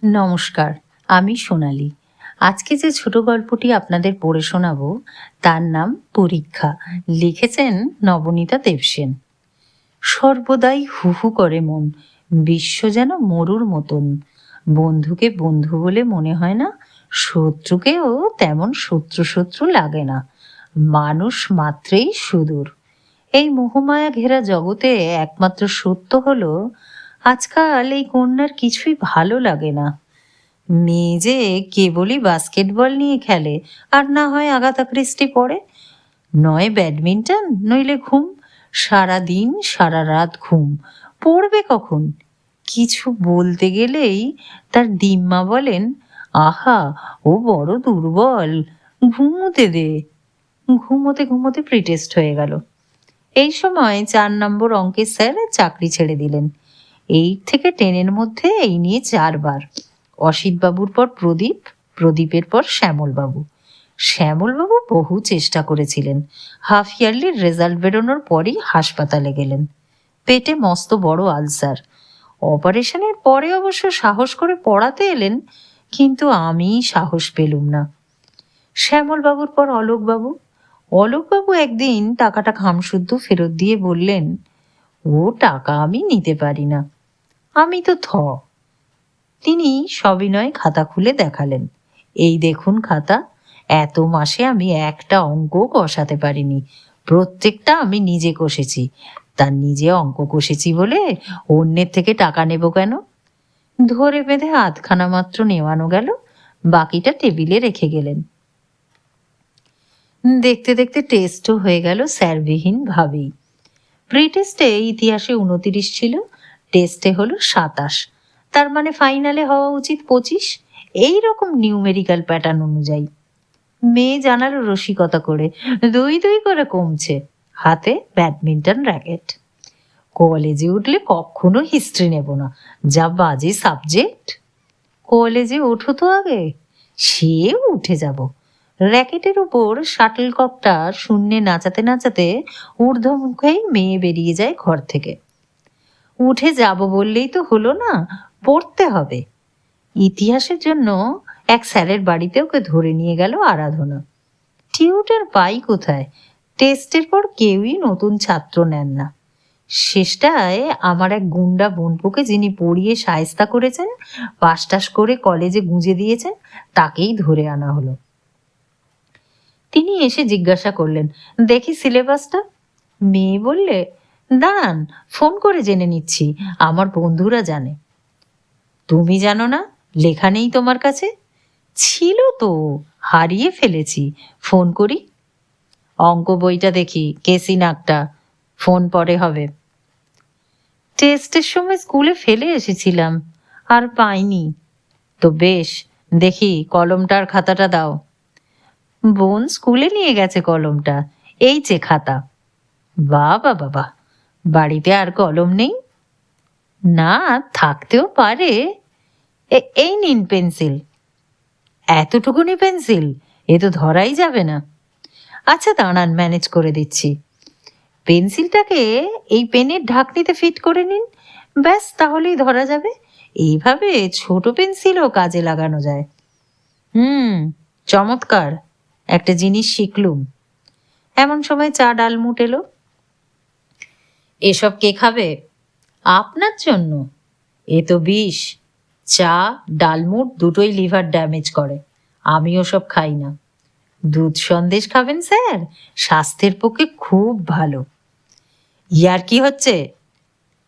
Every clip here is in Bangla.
নমস্কার, আমি সোনালি। আজকে যে ছোট গল্পটি আপনাদের পড়ে শোনাবো তার নাম পরীক্ষা। লিখেছেন নবনীতা দেবসেন। সর্বদাই হু হু করে মন, বিশ্ব যেন মরুর মতন। বন্ধুকে বন্ধু বলে মনে হয় না, শত্রুকেও তেমন শত্রু শত্রু লাগে না। মানুষ মাত্রেই সুদূর। এই মোহমায়া ঘেরা জগতে একমাত্র সত্য হলো, আজকাল এই কন্যার কিছুই ভালো লাগে না। মেয়ে যে কেবলই বাস্কেটবল নিয়ে খেলে, আর না হয় আগাথা ক্রিস্টি পড়ে, নয় ব্যাডমিন্টন, নইলে ঘুম। সারা দিন সারা রাত ঘুম। পড়বে কখন? কিছু বলতে গেলেই তার দিম্মা বলেন, আহা, ও বড় দুর্বল, ঘুমোতে দে। ঘুমোতে ঘুমোতে প্রিটেস্ট হয়ে গেল। এই সময় 4 নম্বর অঙ্কের স্যার চাকরি ছেড়ে দিলেন। 8 থেকে 10-এর মধ্যে এই নিয়ে 4 বার। অসিতবাবুর পর প্রদীপ, প্রদীপের পর শ্যামলবাবু। শ্যামলবাবু বহু চেষ্টা করেছিলেন। হাফ ইয়ারলির রেজাল্ট বেরোনোর পরই হাসপাতালে গেলেন। পেটে মস্ত বড় আলসার। অপারেশনের পরে অবশ্য সাহস করে পড়াতে এলেন, কিন্তু আমি সাহস পেলুম না। শ্যামলবাবুর পর অলোকবাবু। অলোকবাবু একদিন টাকাটা খামশুদ্ধ ফেরত দিয়ে বললেন, ও টাকা আমি নিতে পারি না। আমি তো তিনি সবিনয় খাতা খুলে দেখালেন, এই দেখুন খাতা, এত মাসে আমি একটা অঙ্ক কষাতে পারিনি, প্রত্যেকটা আমি নিজে কষেছি। তার নিজে অঙ্ক কষেছি বলে অন্যের থেকে টাকা নেব কেন? ধরে বেঁধে আধখানা মাত্র নেওয়ানো গেল, বাকিটা টেবিলে রেখে গেলেন। দেখতে দেখতে টেস্টও হয়ে গেল স্যারবিহীন ভাবেই। প্রি টেস্টে ইতিহাসে 29 ছিল, টেস্টে হলো 27, তার মানে ফাইনালে হওয়া উচিত 25। এই রকম নিউমেরিক্যাল প্যাটার্ন অনুযায়ী। মেয়ে জানালো রসিকতা করে, 2-2 করে কমছে। হাতে ব্যাডমিন্টন র্যাকেট। কলেজে উঠলে কখনো হিস্ট্রি নেব না, যা বাজে সাবজেক্ট। কলেজে ওঠো তো আগে, সে উঠে যাব। র্যাকেটের উপর শাটলককটা শূন্যে নাচাতে নাচাতে ঊর্ধ্বমুখেই মেয়ে বেরিয়ে যায় ঘর থেকে। উঠে যাব বললেই তো হলো না, পড়তে হবে। ইতিহাসের জন্য এক স্যারের বাড়িতে ওকে ধরে নিয়ে গেল আরাধনা। টিউটার পাই কোথায়? টেস্টের পর কেউই নতুন ছাত্র নেন না। শেষটায় আমার এক গুন্ডা বোনপুকে, যিনি পড়িয়ে শায়েস্তা করেছেন, পাস টাস করে কলেজে গুঁজে দিয়েছেন, তাকেই ধরে আনা হলো। তিনি এসে জিজ্ঞাসা করলেন, দেখি সিলেবাসটা। মেয়ে বললে, দাঁড়ান, ফোন করে জেনে নিচ্ছি, আমার বন্ধুরা জানে। তুমি জানো না? লেখা নেই তোমার কাছে? ছিল তো, হারিয়ে ফেলেছি, ফোন করি। অঙ্ক বইটা দেখি, কেসি নাকটা, ফোন পরে হবে। টেস্টের সময় স্কুলে ফেলে এসেছিলাম, আর পাইনি। তো বেশ, দেখি কলমটার খাতাটা দাও। বোন স্কুলে নিয়ে গেছে কলমটা, এই যে খাতা। বাবা বাবা, বাড়িতে আর কলম নেই? না, থাকতেও পারে। এই নিন পেন্সিল। এতটুকুনি পেন্সিল, এ তো ধরাই যাবে না। আচ্ছা দাঁড়ান, ম্যানেজ করে দিচ্ছি। পেন্সিলটাকে এই পেনের ঢাকনিতে ফিট করে নিন, ব্যাস, তাহলেই ধরা যাবে। এইভাবে ছোট পেন্সিলও কাজে লাগানো যায়। চমৎকার, একটা জিনিস শিখলুম। এমন সময় চা ডালমুট এলো। এসব কে খাবে? আপনার জন্য। এ তো বিষ। চা, ডালমুট দুটোই লিভার ড্যামেজ করে, আমি ওসব খাই না। দুধ সন্দেশ খাবেন স্যার, স্বাস্থ্যের পক্ষে খুব ভালো। ইয়ার কি হচ্ছে?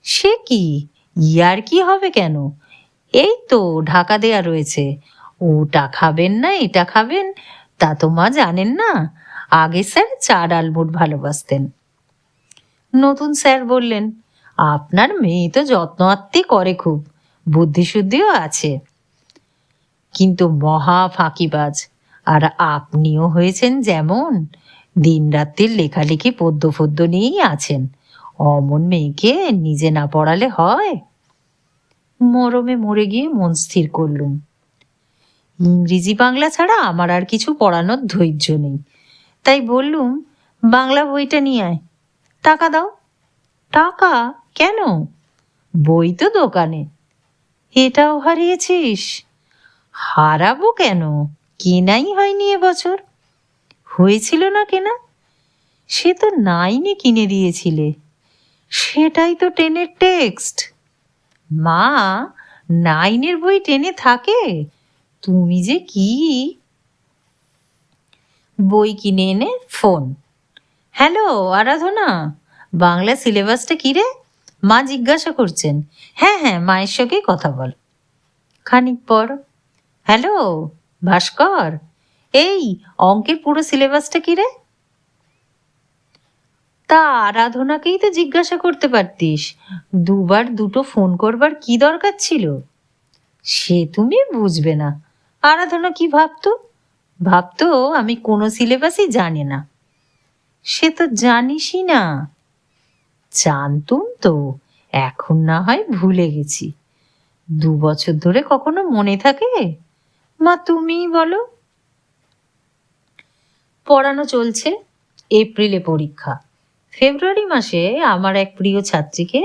সে কি ইয়ার কি হবে কেন? এই তো ঢাকা দেয়া রয়েছে, ওটা খাবেন না এটা খাবেন, তা তো মা জানেন না। আগে স্যার চা ডালমুট ভালোবাসতেন। নতুন স্যার বললেন, আপনার মেয়ে তো যত্ন আত্তি করে খুব, বুদ্ধিশুদ্ধিও আছে, কিন্তু মহা ফাঁকিবাজ। আর আপনিও হয়েছেন যেমন, দিনরাত্রির লেখালেখি পদ্য ফদ্য নিয়েই আছেন। অমন মেয়েকে নিজে না পড়ালে হয়? মরমে মরে গিয়ে মন স্থির করলুম, ইংরেজি বাংলা ছাড়া আমার আর কিছু পড়ানোর ধৈর্য নেই। তাই বললুম, বাংলা বইটা নিয়ে আয়। টাকা দাও। টাকা কেন? বই তো দোকানে। এটাও হারিয়েছিস? হারাবো কেন, কেনাই হয়নি এবছর। হয়েছিল না কেনা? সে তো 9-এ কিনে দিয়েছিলে। সেটাই তো 10-এর টেক্সট। মা, 9-এর বই 10-এ থাকে? তুমি যে কি! বই কিনে এনে ফোন। হ্যালো আরাধনা, বাংলা সিলেবাসটা কি রে? মা জিজ্ঞাসা করছেন। হ্যাঁ হ্যাঁ, মায়ের সঙ্গেই কথা বল। খানিক পর, হ্যালো ভাস্কর, এই অঙ্কের পুরো সিলেবাসটা কি রে? তা আরাধনাকেই তো জিজ্ঞাসা করতে পারতিস, দুবার দুটো ফোন করবার কি দরকার ছিল? সে তুমি বুঝবে না। আরাধনা কি ভাবতো? ভাবতো আমি কোনো সিলেবাসই জানি না। সে তো জানিসই না। জানতুম তো, এখন না হয় ভুলে গেছি। 2 বছর ধরে কখনো মনে থাকে? মা তুমিই বলো। পড়ানো চলছে। এপ্রিলে পরীক্ষা। ফেব্রুয়ারি মাসে আমার এক প্রিয় ছাত্রীকে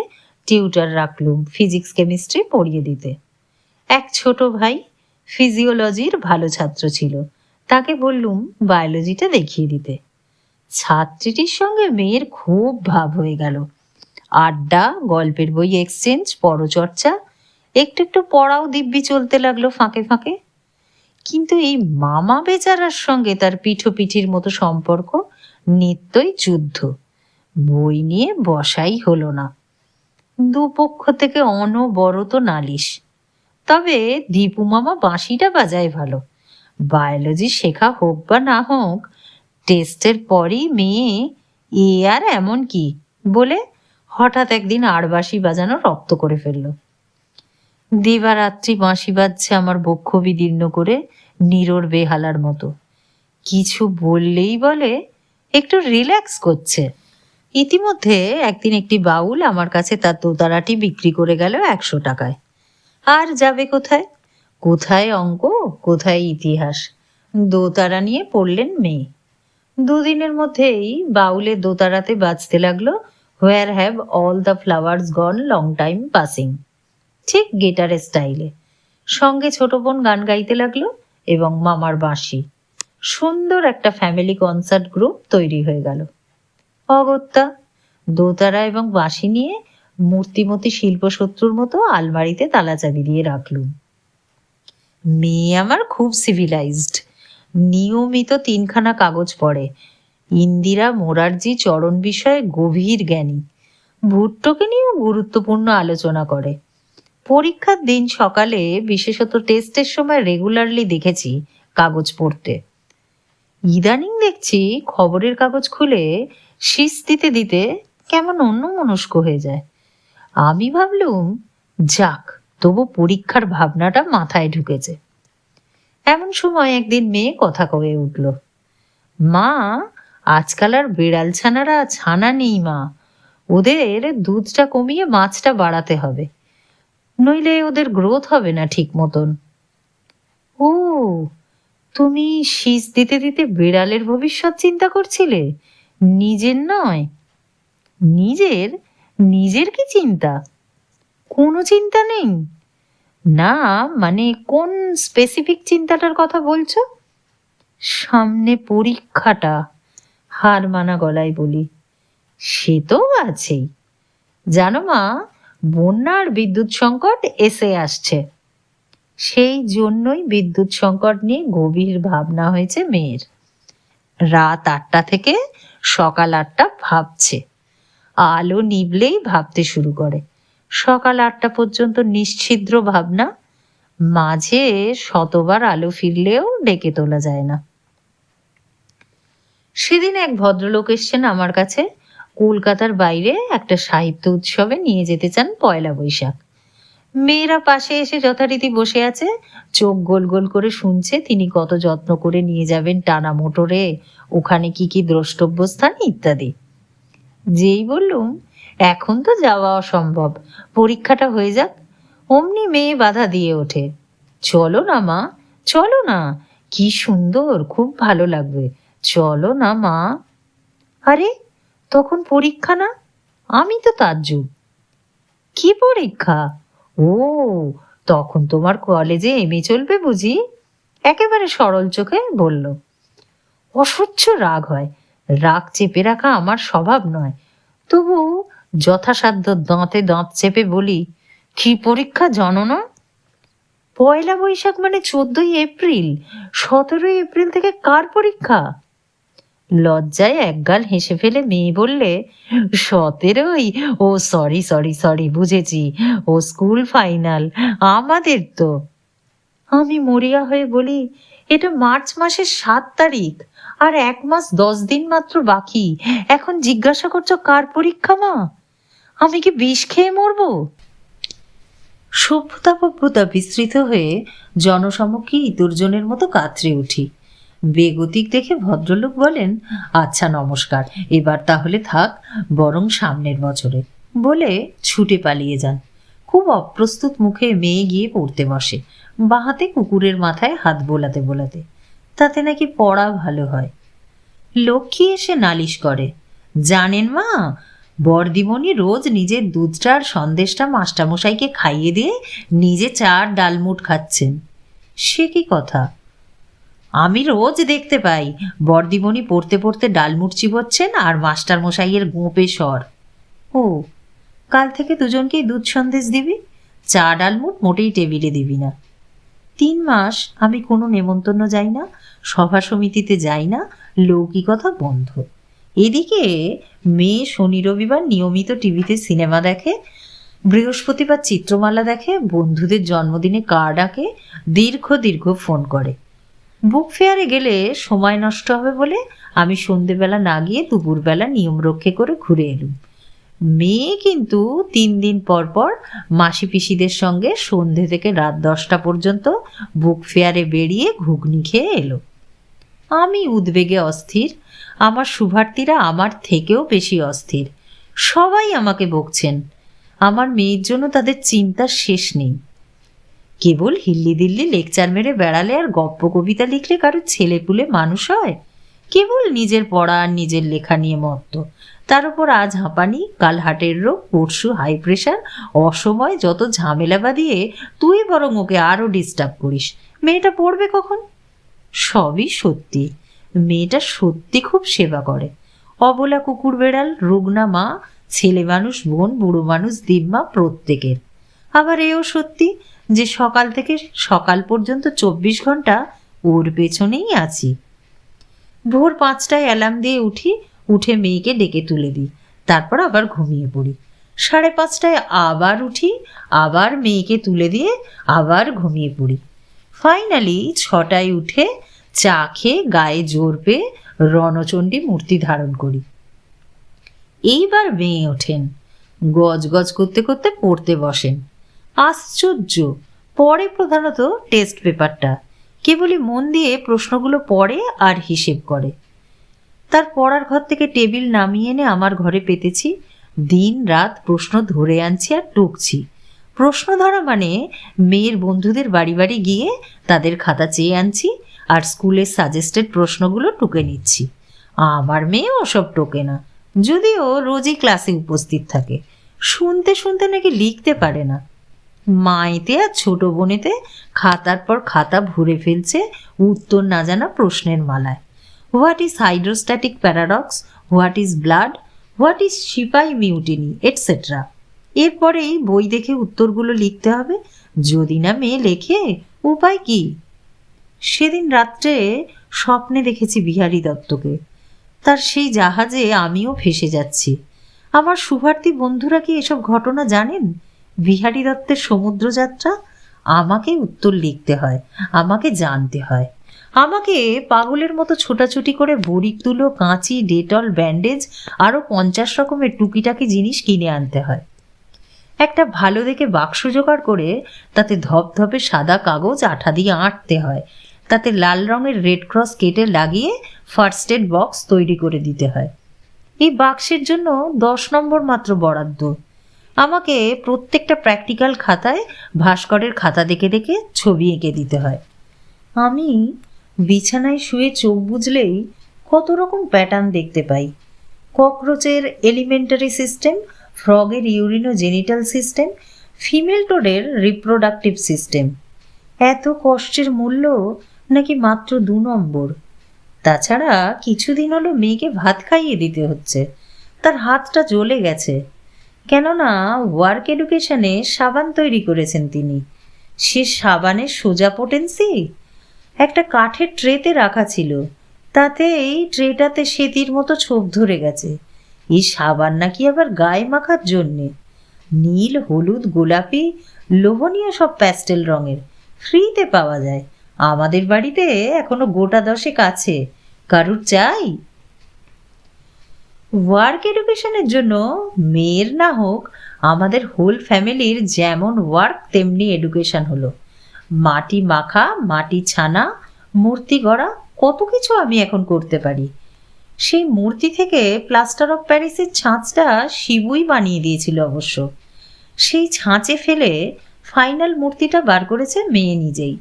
টিউটার রাখলুম ফিজিক্স কেমিস্ট্রি পড়িয়ে দিতে। এক ছোট ভাই ফিজিওলজির ভালো ছাত্র ছিল, তাকে বললুম বায়োলজিটা দেখিয়ে দিতে। ছাত্রীটির সঙ্গে মেয়ের খুব ভাব হয়ে গেল। আড্ডা, গল্পের বই এক্সচেঞ্জ, পরচর্চা, একটু একটু পড়াও দিব্যি চলতে লাগলো ফাঁকে ফাঁকে। কিন্তু এই মামা বেচারার সঙ্গে তার পিঠোপিঠির মতো সম্পর্ক, নিত্যই যুদ্ধ। বই নিয়ে বসাই হলো না। দুপক্ষ থেকে অনবরত নালিশ। তবে দীপু মামা বাঁশিটা বাজায় ভালো। বায়োলজি শেখা হোক বা না হোক, টেস্টের পরই মেয়ে এ আর এমন কি বলে হঠাৎ একদিন আড়বাঁশি বাজানো রপ্ত করে ফেলল। দিবারাত্রি বাঁশি বাজছে আমার বক্ষ বিদীর্ণ করে, নীরর বেহালার মতো। কিছু বললেই বলে একটু রিল্যাক্স করছে। ইতিমধ্যে একদিন একটি বাউল আমার কাছে তার দোতারাটি বিক্রি করে গেল 100 টাকায়। আর যাবে কোথায়? কোথায় অঙ্ক, কোথায় ইতিহাস? দোতারা নিয়ে পড়লেন মেয়ে। 2 দিনের মধ্যেই বাউলের দোতারাতে বাজতে লাগলো where have all the flowers gone long time passing, ঠিক গিটারের স্টাইলে। সঙ্গে ছোট বোন গান গাইতে লাগলো এবং মামার বাঁশি। সুন্দর একটা ফ্যামিলি কনসার্ট গ্রুপ তৈরি হয়ে গেল। অগত্যা দোতারা এবং বাঁশি নিয়ে মূর্তিমতী শিল্পশত্রুর মতো আলমারিতে তালা চাবি দিয়ে রাখলুম। মেয়ে আমার খুব সিভিলাইজড, নিয়মিত 3খানা কাগজ পড়ে। ইন্দিরা মোরারজি চরণ বিষয়ে গভীর জ্ঞানী। ভুট্টোকে নিয়েও গুরুত্বপূর্ণ আলোচনা করে। পরীক্ষার দিন সকালে, বিশেষত টেস্টের সময় রেগুলারলি দেখেছি কাগজ পড়তে। ইদানিং দেখছি খবরের কাগজ খুলে শীষ দিতে দিতে কেমন অন্যমনস্ক হয়ে যায়। আমি ভাবলুম যাক, তবু পরীক্ষার ভাবনাটা মাথায় ঢুকেছে। এমন সময় একদিন মেয়ে কথা কয়ে উঠল। মা, আজকাল আর বিড়াল ছানারা ছানা নেই মা, ওদের দুধটা কমিয়ে মাছটা বাড়াতে হবে, নইলে ওদের গ্রোথ হবে না ঠিক মতন। ও, তুমি শীষ দিতে দিতে বিড়ালের ভবিষ্যৎ চিন্তা করছিলে, নিজের নয়? নিজের? নিজের কি চিন্তা? কোনো চিন্তা নেই? না, মানে কোন স্পেসিফিক চিন্তাটার কথা বলছো? সামনে পরীক্ষাটা, হার মানা গলায় বলি। সে তো আছেই। জানো মা, বন্যা আর বিদ্যুৎ সংকট এসে আসছে। সেই জন্যই বিদ্যুৎ সংকট নিয়ে গভীর ভাবনা হয়েছে মেয়ের। রাত 8টা থেকে সকাল 8টা ভাবছে। আলো নিভলেই ভাবতে শুরু করে। সকাল 8টা পর্যন্ত নিশ্ছিদ্র ভাবনা, মাঝে শতবার আলো ফিরলেও ডেকে তোলা যায় না। সেদিন এক ভদ্রলোক এসছেন আমার কাছে। কলকাতার বাইরে একটা সাহিত্য উৎসবে নিয়ে যেতে চান 1লা বৈশাখ। মেয়েরা পাশে এসে যথারীতি বসে আছে, চোখ গোল গোল করে শুনছে তিনি কত যত্ন করে নিয়ে যাবেন টানা মোটরে, ওখানে কি কি দ্রষ্টব্য স্থান ইত্যাদি। যেই বললুম এখন তো যাওয়া অসম্ভব, পরীক্ষাটা হয়ে যাক, অমনি মেয়ে বাধা দিয়ে ওঠে। চলো না মা, চলো না, কি সুন্দর, খুব ভালো লাগবে, চলো না মা। আরে, তখন পরীক্ষা না? আমি তো তাজ্জুব। কি পরীক্ষা? ও, তখন তোমার কলেজে এমএ চলবে বুঝি? একেবারে সরল চোখে বলল। অসহ্য রাগ হয়। রাগ চেপে রাখা আমার স্বভাব নয়, তবু যথাসাধ্য দাঁতে দাঁত চেপে বলি, কি পরীক্ষা জানো না? পয়লা বৈশাখ মানে 14ই এপ্রিল। 17ই এপ্রিল থেকে কার পরীক্ষা? লজ্জায় একগাল হেসে ফেলে মেয়ে বললে, 17ই? ও সরি সরি সরি, বুঝেছি, ও স্কুল ফাইনাল, আমাদের তো। আমি মরিয়া হয়ে বলি, এটা মার্চ মাসের 7 তারিখ, আর 1 মাস 10 দিন মাত্র বাকি। এখন জিজ্ঞাসা করছো কার পরীক্ষা? মা, আমি কি বিষ খেয়ে মরবো? সভ্যতা বিস্তৃত হয়ে জনসমক্ষে ইতর্জনের মতো কাতরে উঠি। বেগতিক দেখে ভদ্রলোক বলেন, আচ্ছা নমস্কার, এবার তাহলে থাক, বরং সামনের বছরে, বলে ছুটে পালিয়ে যান। খুব অপ্রস্তুত মুখে মেয়ে গিয়ে পড়তে বসে, বাঁহাতে কুকুরের মাথায় হাত বোলাতে বোলাতে। তাতে নাকি পড়া ভালো হয়। লক্ষ্মী এসে নালিশ করে, জানেন মা, বড়দিমণি রোজ নিজের দুধটা আর সন্দেশটা মাস্টারমশাইকে খাইয়ে দিয়ে নিজে চার ডালমুট খাচ্ছেন। সে কি কথা? আমি রোজ দেখতে পাই বড়দিমণি পড়তে পড়তে ডালমুট চিবোচ্ছেন আর মাস্টারমশাইয়ের গোঁপে স্বর। ও, কাল থেকে দুজনকেই দুধ সন্দেশ দিবি, চা ডালমুট মোটেই টেবিলে দিবি না। 3 মাস আমি কোনো নেমন্তন্ন যাই না, সভা সমিতিতে যাই না, লৌকিকতা বন্ধ। এদিকে মেয়ে শনি রবিবার নিয়মিত টিভিতে সিনেমা দেখে, বৃহস্পতিবার চিত্রমালা দেখে, বন্ধুদের জন্মদিনে কার্ড আঁকে, দীর্ঘ দীর্ঘ ফোন করে। বুক ফেয়ারে গেলে সময় নষ্ট হবে বলে আমি সন্ধেবেলা না গিয়ে দুপুরবেলা নিয়ম রক্ষে করে ঘুরে এলুম। মেয়ে কিন্তু 3 দিন পর পর মাসি পিসিদের সঙ্গে সন্ধে থেকে রাত 10টা পর্যন্ত বুক ফেয়ারে বেরিয়ে ঘুগনি খেয়ে এলো। আমি উদ্বেগে অস্থির, আমার শুভার্থীরা আমার থেকেও বেশি অস্থির। সবাই আমাকে বকছেন। আমার মেয়ের জন্য তাদের চিন্তার শেষ নেই। কেবল হিল্লি দিল্লি লেকচার মেরে বেড়ালে আর গপ্প কবিতা লিখলে কারো ছেলেপুলে মানুষ হয়? কেবল নিজের পড়া আর নিজের লেখা নিয়ে মত্ত। তার উপর আজ হাঁপানি, কাল হার্টের রোগ, পরশু হাই প্রেশার, অসময় যত ঝামেলা বাঁধিয়ে তুই বরং ওকে আরও ডিস্টার্ব করিস। মেয়েটা পড়বে কখন? সবই সত্যি, মেয়েটা সত্যি খুব সেবা করে। অবলা কুকুর বেড়াল, রুগ্না মা, ছেলে মানুষ বোন, বুড়ো মানুষ দিম্মা, প্রত্যেকের। আবার এও সত্যি যে সকাল থেকে সকাল পর্যন্ত 24 ঘন্টা ওর পেছনেই আছি। ভোর 5টায় অ্যালার্ম দিয়ে উঠি, উঠে মেয়েকে ডেকে তুলে দিই, তারপর আবার ঘুমিয়ে পড়ি। 5:30টায় আবার উঠি, আবার মেয়েকে তুলে দিয়ে আবার ঘুমিয়ে পড়ি। ফাইনালি 6টায় উঠে চা খেয়ে গায়ে জোর পেয়ে রণচণ্ডী মূর্তি ধারণ করি। এইবার মেয়ে ওঠেন, গজ গজ করতে করতে পড়তে বসেন। আশ্চর্য, পড়ে প্রধানত টেস্ট পেপারটা, কেবলই মন দিয়ে প্রশ্নগুলো পড়ে আর হিসেব করে। তার পড়ার ঘর থেকে টেবিল নামিয়ে এনে আমার ঘরে পেতেছি, দিন রাত প্রশ্ন ধরে আনছি আর টুকছি। প্রশ্ন ধরা মানে মেয়ের বন্ধুদের বাড়ি বাড়ি গিয়ে তাদের খাতা চেয়ে আনছি আর স্কুলের সাজেস্টেড প্রশ্নগুলো টুকে নিচ্ছি। আমার মেয়ে ওসব টোকে না, যদিও রোজই ক্লাসে উপস্থিত থাকে। শুনতে শুনতে নাকি লিখতে পারে না। মায়েতে আর ছোট বোনেতে খাতার পর খাতা ভরে ফেলছে উত্তর না জানা প্রশ্নের মালায়। What is hydrostatic paradox, what is blood, what is sepoy mutiny, etcetera. এরপরেই বই দেখে উত্তরগুলো লিখতে হবে। যদি না মেয়ে লেখে, উপায় কি? সেদিন রাত্রে স্বপ্নে দেখেছি বিহারী দত্তকে, তার সেই জাহাজে আমিও ভেসে যাচ্ছি। আমার শুভার্থী বন্ধুরা কি এসব ঘটনা জানেন? বিহারী দত্তের সমুদ্রযাত্রা। আমাকে উত্তর লিখতে হয়, আমাকে জানতে হয়। আমাকে পাগলের মতো ছোটাছুটি করে বড়ি তুলো, কাঁচি, ডেটল, ব্যান্ডেজ, আরও 50 রকমের টুকিটাকি জিনিস কিনে আনতে হয়। একটা ভালো দেখে বাক্স জোগাড় করে তাতে ধপধপে সাদা কাগজ আঠা দিয়ে আঁটতে হয়, তাতে লাল রঙের রেড ক্রস কেটে লাগিয়ে ফার্স্ট এড বক্স তৈরি করে দিতে হয়। এই বাক্সের জন্য 10 নম্বর মাত্র বরাদ্দ। আমাকে প্রত্যেকটা প্র্যাকটিক্যাল খাতায় ভাস্করের খাতা দেখে দেখে ছবি এঁকে দিতে হয়। আমি বিছানায় শুয়ে চোখ বুজলেই কত রকম প্যাটার্ন দেখতে পাই। ককরোচের এলিমেন্টারি সিস্টেম, ফ্রগের ইউরিনো জেনিটাল সিস্টেম, ফিমেল টোডের রিপ্রোডাক্টিভ সিস্টেম। এত কষ্টের মূল্য নাকি মাত্র 2 নম্বর। তাছাড়া কিছুদিন হলো মেয়েকে ভাত খাইয়ে দিতে হচ্ছে, তার হাতটা জ্বলে গেছে। কেননা ওয়ার্ক এডুকেশনে সাবান তৈরি করেছেন তিনি। সে সাবানের সোজা পোটেন্সি একটা কাঠের ট্রেতে রাখা ছিল, তাতে এই ট্রেটাতে সেতির মতো ছোপ ধরে গেছে। এই সাবান নাকি আবার গায়ে মাখার জন্যে। নীল, হলুদ, গোলাপি, লোভনীয় সব প্যাস্টেল রঙের ফ্রিতে পাওয়া যায়। আমাদের বাড়িতে এখনো গোটা 10 আছে। কারুর চাই? ওয়ার্ক এডুকেশনের জন্য মেয়ের না হোক, আমাদের হোল ফ্যামিলির যেমন ওয়ার্ক তেমনি এডুকেশন হলো। মাটি মাখা, মাটি ছানা, মূর্তি গড়া, কত কিছু আমি এখন করতে পারি। সেই মূর্তি থেকে প্লাস্টার অফ প্যারিসের ছাঁচটা শিবুই বানিয়ে দিয়েছিল অবশ্য। সেই ছাঁচে ফেলে ফাইনাল মূর্তিটা বার করেছে মেয়ে নিজেই।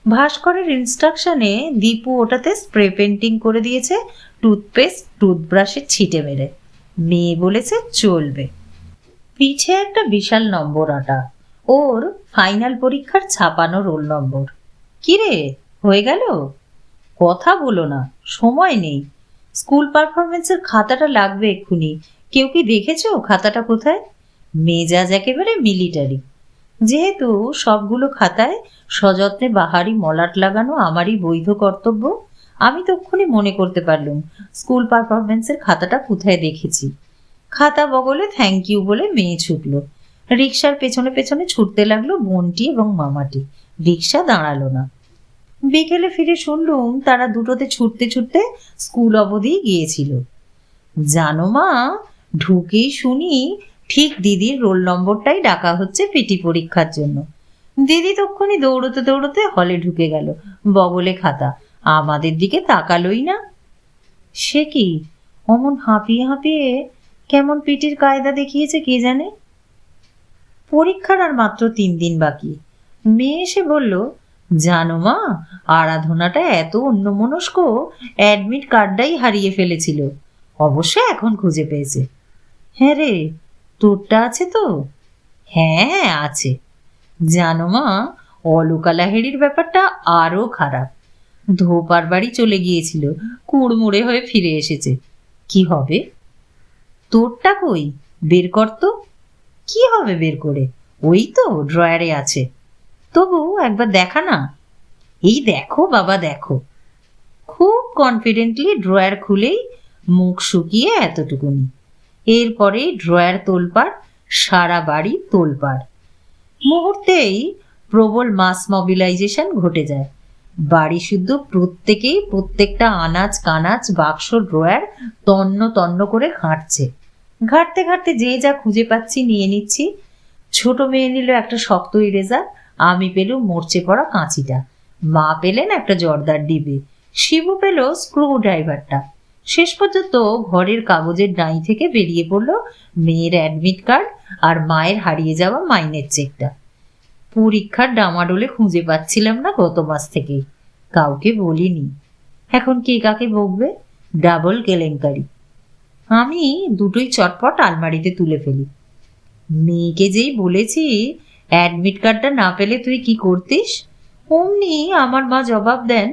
ভাস্করের ইনস্ট্রাকশনে দীপু ওটাতে স্প্রে পেন্টিং করে দিয়েছে, টুথপেস্ট টুথব্রাশের ছিটে মেরে। মেয়ে বলেছে চলবে। পিছে একটা বিশাল নম্বর আটা, ওর ফাইনাল পরীক্ষার ছাপানো রোল নম্বর। কিরে, হয়ে গেল? কথা বলো না, সময় নেই। স্কুল পারফরমেন্সের খাতাটা লাগবে এক্ষুনি। কেউ কি দেখেছো খাতাটা কোথায়? মেজাজ একেবারে মিলিটারি। যেহেতু সবগুলো খাতায় সযত্নে বাহারি মলাট লাগানো আমারই বৈধ কর্তব্য, আমি তক্ষুনি মনে করতে পারলুম স্কুল পারফরমেন্সের খাতাটা কোথায় দেখেছি। খাতা বগলে থ্যাংক ইউ বলে মেয়ে ছুটল। রিক্সার পেছনে পেছনে ছুটতে লাগলো বোনটি এবং মামাটি। রিক্সা দাঁড়ালো না। বিকেলে ফিরে শুনলুম তারা দুটোতে ছুটতে ছুটতে স্কুল অবধি গিয়েছিল। জানো মা, ঢুকেই শুনি ঠিক দিদির রোল নম্বরটাই ডাকা হচ্ছে পিটি পরীক্ষার জন্য। দিদি তক্ষুনি দৌড়তে দৌড়তে হলে ঢুকে গেল, বগলে খাতা। আমাদের দিকে তাকালোই না। সে কি অমন হাঁপিয়ে হাঁপিয়ে কেমন পিটির কায়দা দেখিয়েছে কে জানে। পরীক্ষার আর মাত্র 3 দিন বাকি। মেয়ে এসে বলল, জানো মা, আরাধনাটা এত অন্যমনস্ক, অ্যাডমিট কার্ডটাই হারিয়ে ফেলেছিল। অবশ্য এখন খুঁজে পেয়েছে। হ্যাঁ রে, তোরটা আছে তো? হ্যাঁ আছে। জানো মা, অলোকা লাহিড়ির ব্যাপারটা আরো খারাপ। ধোপার বাড়ি চলে গিয়েছিল, কুড়মুড়ে হয়ে ফিরে এসেছে। কি হবে? তোরটা কই, বের কর তো। কি হবে বের করে? ওই তো ড্রয়ারে আছে। তবু একবার দেখা না। এই দেখো বাবা, দেখো। খুব কনফিডেন্টলি ড্রয়ার খুলেই মুখ শুকিয়ে এতটুকুনি। এরপরেই ড্রয়ার তোলপাড়, সারা বাড়ি তোলপাড়। মুহূর্তেই প্রবল মাস মবিলাইজেশন ঘটে যায়। বাড়ি শুদ্ধ প্রত্যেকেই প্রত্যেকটা আনাজ কানাজ বাক্স ড্রয়ার তন্ন তন্ন করে ঘাঁটছে। ঘাঁটতে ঘাঁটতে যে যা খুঁজে পাচ্ছি নিয়ে নিচ্ছি। ছোট মেয়ে নিল একটা শক্ত ইরেজার, আমি পেলুম মরচে পড়া কাঁচিটা, মা পেলেন একটা জর্দার ডিবে, শিবু পেল স্ক্রু ড্রাইভারটা। শেষ পর্যন্ত ঘরের কাগজের ডাঁই থেকে বেরিয়ে পড়লো মেয়ের অ্যাডমিট কার্ড আর মায়ের হারিয়ে যাওয়া মাইনের চেকটা। পরীক্ষার ডামাডোলে খুঁজে পাচ্ছিলাম না গত মাস থেকেই। কাউকে বলিনি। এখন কে কাকে বকবে? ডাবল কেলেঙ্কারি। আমি দুটোই চটপট আলমারিতে তুলে ফেলি। মেয়েকে যেই বলেছি অ্যাডমিট কার্ডটা না পেলে তুই কি করতিস, অমনি আমার মা জবাব দেন,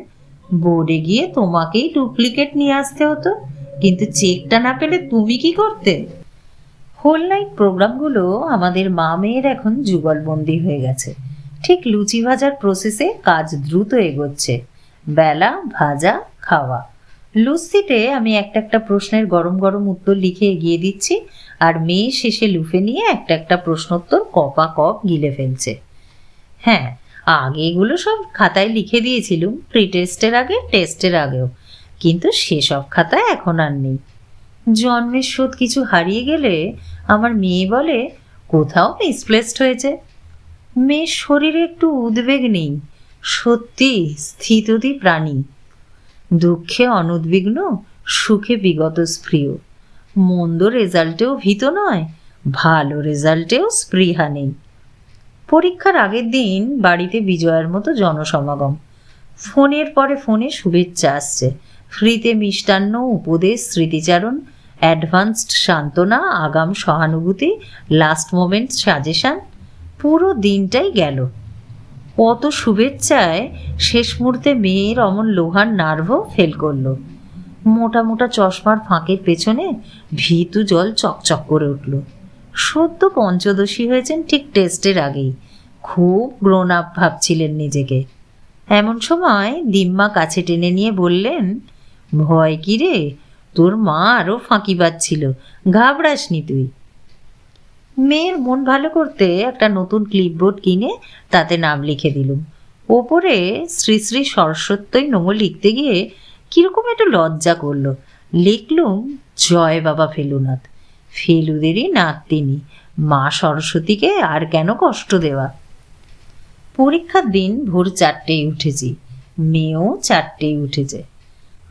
বোর্ডে গিয়ে তোমাকেই ডুপ্লিকেট নিয়ে আসতে হতো, কিন্তু চেকটা না পেলে তুমি কি করতে? হোল নাইট প্রোগ্রামগুলো আমাদের মা মেয়ের এখন যুগলবন্দি হয়ে গেছে। ঠিক লুচি ভাজার প্রসেসে কাজ দ্রুত এগোচ্ছে। বেলা, ভাজা, খাওয়া। লুচিতে আমি একটা একটা প্রশ্নের গরম গরম উত্তর লিখে এগিয়ে দিচ্ছি, আর মেয়ে শেষে লুফে নিয়ে একটা একটা প্রশ্নোত্তর কপা কপ গিলে ফেলছে। হ্যাঁ, আগে এগুলো সব খাতায় লিখে দিয়েছিলুম, প্রি টেস্টের আগে, টেস্টের আগেও, কিন্তু সেসব খাতায় এখন আর নেই। জন্মের শোধ কিছু হারিয়ে গেলে আমার মেয়ে বলে কোথাও মিসপ্লেসড হয়েছে। মেয়ের শরীরে একটু উদ্বেগ নেই, সত্যি স্থিতধী প্রাণী। দুঃখে অনুদ্বিগ্ন, সুখে বিগত স্প্রিয়। মন্দ রেজাল্টেও ভীত নয়, ভালো রেজাল্টেও স্পৃহা নেই। পরীক্ষার আগের দিন বাড়িতে বিজয়ার মতো জনসমাগম। ফোনের পরে ফোনে শুভেচ্ছা আসছে, ফ্রিতে মিষ্টান্ন, উপদেশ, স্মৃতিচারণ, অ্যাডভান্সড সান্ত্বনা, আগাম সহানুভূতি, লাস্ট মোমেন্ট সাজেশন। পুরো দিনটাই গেল। কত শুভেচ্ছায় শেষ মুহূর্তে মেয়ের অমন লোহার নার্ভও ফেল করলো। মোটা মোটা চশমার ফাঁকের পেছনে ভীতু জল চকচক করে উঠল। সদ্য পঞ্চদশী হয়েছেন ঠিক টেস্টের আগেই, খুব গ্রোন আপ ভাবছিলেন নিজেকে। এমন সময় দিম্মা কাছে টেনে নিয়ে বললেন, ভয় কি রে, তোর মা আরও ফাঁকিবাজ ছিল, ঘাবড়াসনি তুই। মেয়ের মন ভালো করতে একটা নতুন ক্লিপবোর্ড কিনে তাতে নাম লিখে দিলুম। ওপরে শ্রী শ্রী সরস্বত্যই নমঃ লিখতে গিয়ে কিরকম একটু লজ্জা করলো। লিখলুম, জয় বাবা ফেলুনাথ, ফেলুদেরই নাত তিনি, মা সরস্বতীকে আর কেন কষ্ট দেওয়া। পরীক্ষার দিন ভোর 4টেই উঠেছি, মেয়েও 4টেই উঠেছে।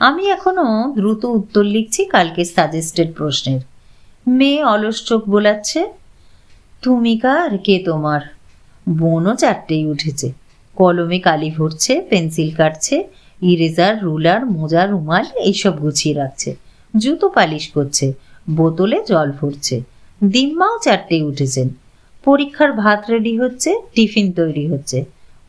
আমি এখনো দ্রুত উত্তর লিখছি কালকে সাজেস্টেড প্রশ্নের। মেয়ে অলস চোখ বোলাচ্ছে, তুমি কার, কে তোমার। বোনও 4টেই উঠেছে, কলমে কালি ভরছে, পেন্সিল কাটছে, ইরেজার, রুলার, মোজা, রুমাল এইসব গুছিয়ে রাখছে, জুতো পালিশ করছে, বোতলে জল ভরছে। দিম্মাও 4টেই উঠেছেন। পরীক্ষার ভাত রেডি হচ্ছে, টিফিন তৈরি হচ্ছে,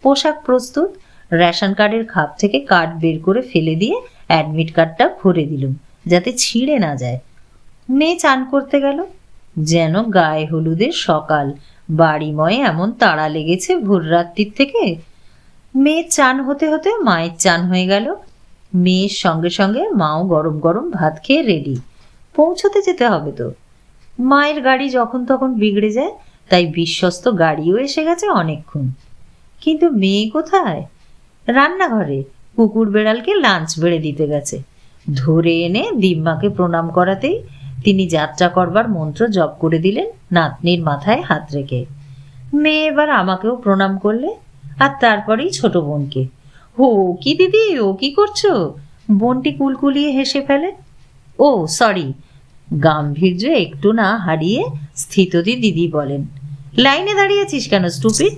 পোশাক প্রস্তুত। রেশন কার্ডের খাপ থেকে কার্ড বের করে ফেলে দিয়ে অ্যাডমিট কার্ডটা ভরে দিলুম যাতে ছিঁড়ে না যায়। মেয়ে চান করতে গেল। যেন গায়ে হলুদের সকাল, বাড়িময় এমন তাড়া লেগেছে ভোর রাত্রির থেকে। মেয়ের চান হতে হতে মায়ের চান হয়ে গেল। মেয়ের সঙ্গে সঙ্গে মাও গরম গরম ভাত খেয়ে রেডি। পৌঁছতে যেতে হবে তো। মায়ের গাড়ি যখন তখন বিগড়ে যায়, তাই বিশ্বস্ত গাড়িও এসে গেছে অনেকক্ষণ। কিন্তু মেয়ে কোথায়? রান্নাঘরে কুকুর বেড়ালকে লাঞ্চ বেড়ে দিতে গেছে। ধরে এনে দিম্মাকে প্রণাম করাতেই তিনি যাত্রা করবার মন্ত্র জপ করে দিলেন নাতনির মাথায় হাত রেখে। মেয়ে এবার আমাকেও প্রণাম করলে, আর তারপরেই ছোট বোনকে। ও কি দিদি, ও কি করছো? বোনটি কুলকুলিয়ে হেসে ফেলে। ও সরি। গাম্ভীর্য একটু না হারিয়ে স্থিতদি দিদি বলেন, লাইনে দাঁড়িয়েছিস কেন স্টুপিড?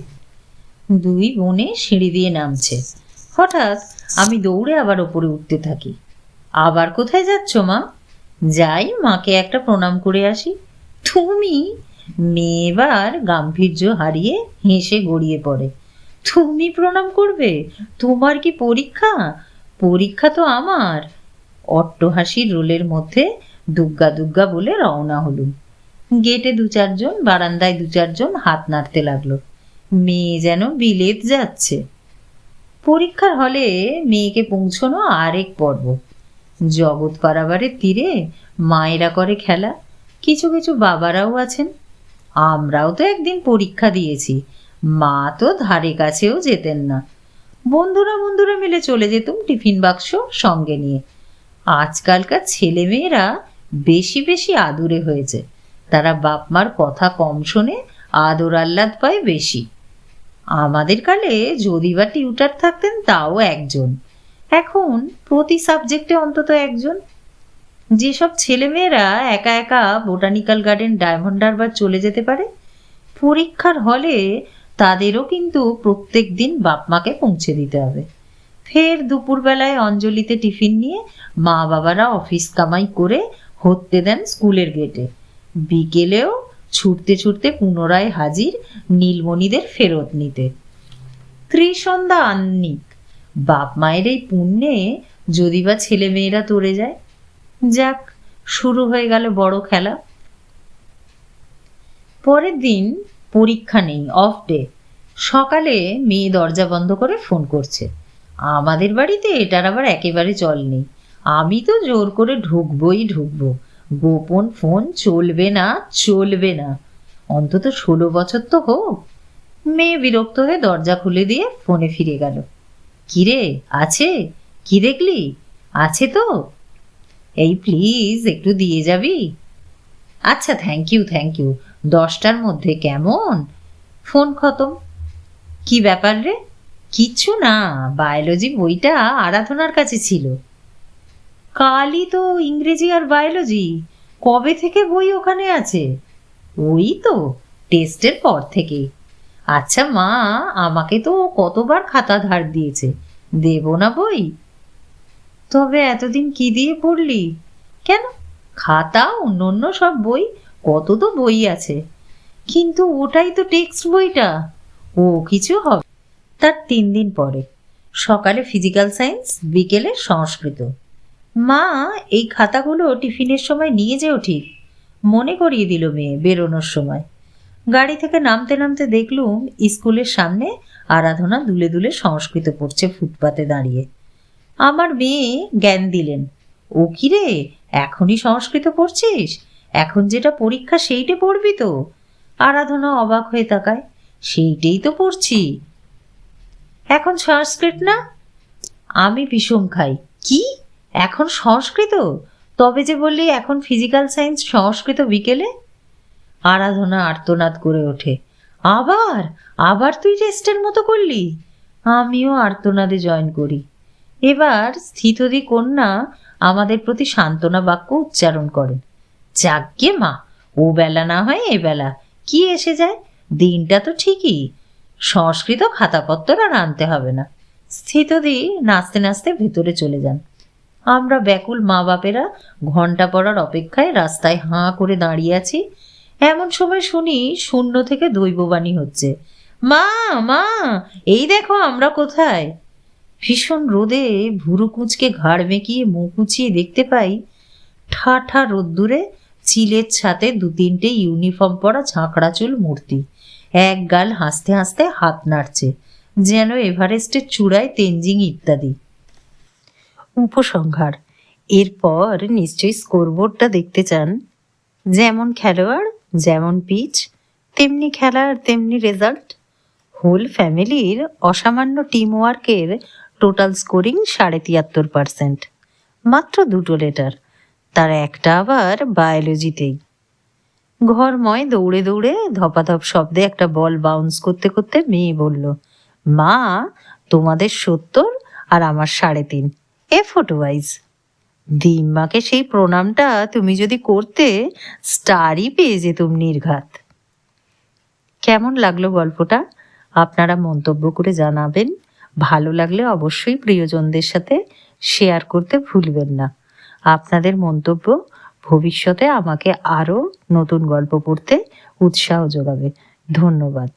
দুই বোনে সিঁড়ি দিয়ে নামছে। হঠাৎ আমি দৌড়ে আবার ওপরে উঠতে থাকি। আবার কোথায় যাচ্ছ মা? যাই, মাকে একটা প্রণাম করে আসি। তুমি? মেয়ে এবার গাম্ভীর্য হারিয়ে হেসে গড়িয়ে পড়ে। তুমি প্রণাম করবে? তোমার কি পরীক্ষা? পরীক্ষা তো আমার। অট্টহাসির রোলের মধ্যে দুগ্গা দুগ্গা বলে রওনা হলুম। গেটে 2-4 জন, বারান্দায় 2-4 জন হাত নাড়তে লাগলো। মেয়ে যেন বিলেত যাচ্ছে। পরীক্ষার হলে মেয়েকে পৌঁছানো আরেক পর্ব। জগৎ পারাবারের তীরে মায়েরা করে খেলা, কিছু কিছু বাবারাও আছেন। আমরাও তো একদিন পরীক্ষা দিয়েছি, মা তো ধারে কাছেও যেতেন না। বন্ধুরা বন্ধুরা মিলে চলে যেতুম টিফিন বাক্স সঙ্গে নিয়ে। আজকালকার ছেলে মেয়েরা বেশি বেশি আদুরে হয়েছে, তারা বাপ মার কথা কম শোনে, আদর আহ্লাদ পায় বেশি। আমাদের কালে যদি বা টিউটার থাকতেন তাও একজন, এখন প্রতি সাবজেক্টে অন্তত একজন। যেসব ছেলেমেয়েরা একা একা বোটানিক্যাল গার্ডেন, ডায়মন্ড হারবার চলে যেতে পারে, পরীক্ষার হলে তাদেরও কিন্তু প্রত্যেক দিন বাপ মাকে পৌঁছে দিতে হবে। ফের দুপুরবেলায় অঞ্জলিতে টিফিন নিয়ে মা বাবারা অফিস কামাই করে হতে দেন স্কুলের গেটে। বিকেলেও ছুটতে ছুটতে পুনরায় হাজির নীলমণিদের ফেরত নিতে। ত্রিসন্ধ্যা আহ্নিক। বাপ মায়ের এই পুণ্যে যদি বা ছেলে মেয়েরা তরে যায়। যাক, শুরু হয়ে গেল বড় খেলা। পরের দিন পরীক্ষা নেই, অফ ডে। সকালে মেয়ে দরজা বন্ধ করে ফোন করছে। আমাদের বাড়িতে এটার আবার একেবারে চল নেই। আমি তো জোর করে ঢুকবই ঢুকবো। গোপন ফোন চলবে না, চলবে না। অন্তত 16 বছর তো হোক। মেয়ে বিরক্ত হয়ে দরজা খুলে দিয়ে ফোনে ফিরে গেল। কিরে, আছে? কি দেখলি? আছে তো? এই প্লিজ একটু দিয়ে যাবি? আচ্ছা, থ্যাংক ইউ থ্যাংক ইউ। 10টার মধ্যে কেমন? ফোন খতম। কি ব্যাপার রে? কিচ্ছু না, বায়োলজি বইটা আরাধনার কাছে ছিল। কালই তো ইংরেজি আর বায়োলজি। কবে থেকে বই ওখানে আছে? ওই তো টেস্টের পর থেকে। আচ্ছা মা, আমাকে তো কতবার খাতা ধার দিয়েছে, দেব না বই? তবে এতদিন কি দিয়ে পড়লি? কেন, খাতা অন্য অন্য সব বই, কত তো বই আছে। কিন্তু ওটাই তো টেক্সট বইটা, ও কিছু হবে। তার 3 দিন পরে সকালে ফিজিক্যাল সায়েন্স, বিকেলে সংস্কৃত। মা, এই খাতাগুলো টিফিনের সময় নিয়ে যেও ঠিক, মনে করিয়ে দিল মেয়ে বেরোনোর সময়। গাড়ি থেকে নামতে নামতে দেখলুম স্কুলের সামনে আরাধনা দুলে দুলে সংস্কৃত পড়ছে ফুটপাতে দাঁড়িয়ে। আমার মেয়ে জ্ঞান দিলেন, ও কি রে, এখনই সংস্কৃত পড়ছিস? এখন যেটা পরীক্ষা সেইটে পড়বি তো? আরাধনা অবাক হয়ে তাকায়, সেইটেই তো পড়ছি। এখন সংস্কৃত না? আমি বিষম খাই, কি এখন সংস্কৃত? তবে যে বললি এখন ফিজিক্যাল সায়েন্স, সংস্কৃত বিকেলে। আরাধনা আর্তনাদ করে ওঠে, আবার আবার তুই টেস্টের মতো করলি? আমিও আর্তনাদে জয়েন করি। এবার স্থিতধী কন্যা আমাদের প্রতি সান্ত্বনা বাক্য উচ্চারণ করেন, যাগ্গে মা, ও বেলা না হয় এ বেলা কি এসে যায়, দিনটা তো ঠিকই, সংস্কৃত খাতাপত্তর আর আনতে হবে না। স্থিতধী নাচতে নাচতে ভেতরে চলে যান। আমরা ব্যাকুল মা বাপেরা ঘন্টা পড়ার অপেক্ষায় রাস্তায় হাঁ করে দাঁড়িয়ে আছি। এমন সময় শুনি শূন্য থেকে দৈববাণী হচ্ছে, মা মা, এই দেখো আমরা কোথায়। ভীষণ রোদে ভুরু কুঁচকে ঘাড় বেঁকিয়ে মুখ উঁচিয়ে দেখতে পাই ঠাঠা রোদ্দুরে চিলের ছাতে 2-3টে ইউনিফর্ম পরা ঝাঁকড়া চুল মূর্তি এক গাল হাসতে হাসতে হাত নাড়ছে, যেন এভারেস্টের চূড়ায় তেনজিং ইত্যাদি। উপসংহার, এরপর নিশ্চয়ই স্কোরবোর্ডটা দেখতে চান। যেমন খেলোয়াড়, যেমন পিচ, তেমনি খেলার তেমনি রেজাল্ট। হোল ফ্যামিলির অসামান্য টিমওয়ার্কের টোটাল স্কোরিং 73%। মাত্র 2টো লেটার, তার একটা আবার বায়োলজিতেই। ঘরময় দৌড়ে দৌড়ে ধপাধপ শব্দে একটা বল বাউন্স করতে করতে মেয়ে বলল, মা, তোমাদের 70 আর আমার 3.5, এ ফটো ওয়াইজ। দিম্মাকে সেই প্রণামটা তুমি যদি করতে, স্টারই পেয়ে যেতুম নির্ঘাত। কেমন লাগলো গল্পটা আপনারা মন্তব্য করে জানাবেন। ভালো লাগলে অবশ্যই প্রিয়জনদের সাথে শেয়ার করতে ভুলবেন না। আপনাদের মন্তব্য ভবিষ্যতে আমাকে আরও নতুন গল্প পড়তে উৎসাহ যোগাবে। ধন্যবাদ।